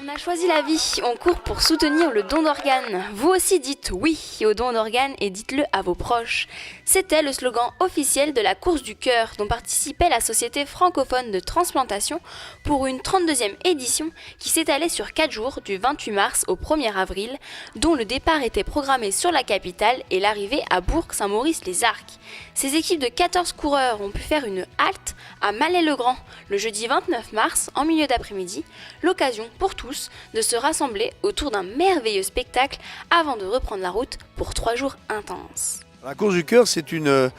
On a choisi la vie, on court pour soutenir le don d'organes. Vous aussi dites oui au don d'organes et dites-le à vos proches. C'était le slogan officiel de la course du cœur dont participait la Société francophone de transplantation pour une 32e édition qui s'étalait sur 4 jours du 28 mars au 1er avril, dont le départ était programmé sur la capitale et l'arrivée à Bourg-Saint-Maurice-les-Arcs. Ces équipes de 14 coureurs ont pu faire une halte à Malais-le-Grand le jeudi 29 mars en milieu d'après-midi, l'occasion pour tous de se rassembler autour d'un merveilleux spectacle avant de reprendre la route pour 3 jours intenses. La course du cœur, c'est une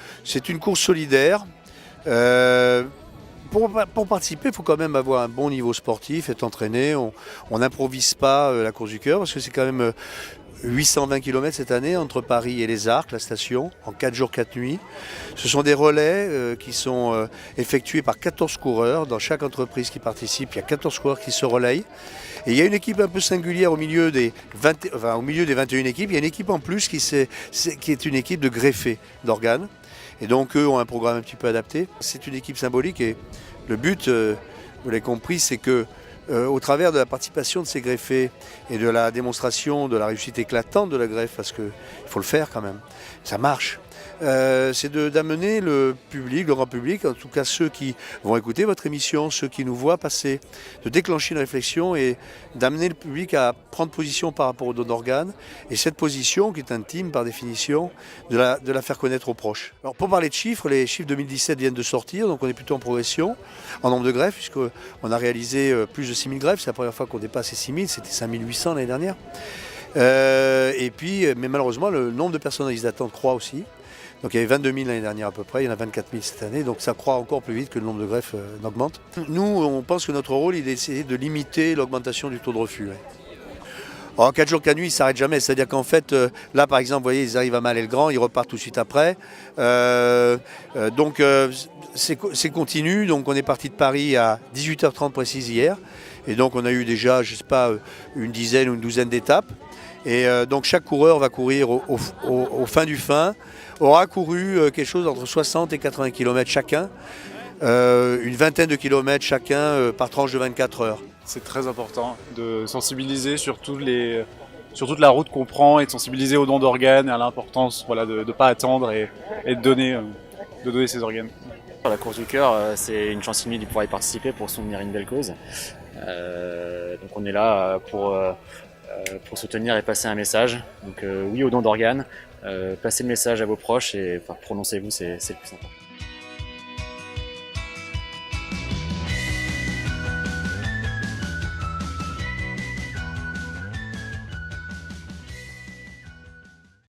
course solidaire. Pour participer, il faut quand même avoir un bon niveau sportif, être entraîné. On n'improvise pas la course du cœur parce que c'est quand même 820 km cette année entre Paris et les Arcs, la station, en 4 jours, 4 nuits. Ce sont des relais qui sont effectués par 14 coureurs. Dans chaque entreprise qui participe, il y a 14 coureurs qui se relayent. Et il y a une équipe un peu singulière au milieu des 21 équipes. Il y a une équipe en plus qui est une équipe de greffés d'organes. Et donc eux ont un programme un petit peu adapté. C'est une équipe symbolique et le but, vous l'avez compris, c'est que au travers de la participation de ces greffés et de la démonstration de la réussite éclatante de la greffe, parce qu'il faut le faire quand même, ça marche, c'est d'amener le public, le grand public, en tout cas ceux qui vont écouter votre émission, ceux qui nous voient passer, de déclencher une réflexion et d'amener le public à prendre position par rapport au don d'organes. Et cette position, qui est intime par définition, de la faire connaître aux proches. Alors pour parler de chiffres, les chiffres 2017 viennent de sortir, donc on est plutôt en progression en nombre de greffes, puisqu'on a réalisé plus de 6000 greffes. C'est la première fois qu'on dépasse les 6000, c'était 5800 l'année dernière. Mais malheureusement, le nombre de personnes en liste d'attente croît aussi. Donc il y avait 22 000 l'année dernière à peu près, il y en a 24 000 cette année, donc ça croît encore plus vite que le nombre de greffes n'augmente. Nous, on pense que notre rôle, il est d'essayer de limiter l'augmentation du taux de refus. Ouais. En 4 jours, 4 nuits, ils ne s'arrêtent jamais. C'est-à-dire qu'en fait, là par exemple, vous voyez, ils arrivent à Malais-le-Grand, ils repartent tout de suite après. C'est continu. Donc on est parti de Paris à 18h30 précise hier. Et donc on a eu déjà, je ne sais pas, une dizaine ou une douzaine d'étapes. Et donc chaque coureur va courir au fin du fin, aura couru quelque chose entre 60 et 80 km chacun, une vingtaine de kilomètres chacun par tranche de 24 heures. C'est très important de sensibiliser sur toute la route qu'on prend et de sensibiliser au don d'organes et à l'importance de ne pas attendre et de donner ses organes. La course du cœur, c'est une chance inouïe de pouvoir y participer pour soutenir une belle cause. Donc on est là pour soutenir et passer un message. Donc oui au don d'organes, passez le message à vos proches et prononcez-vous, c'est le plus important.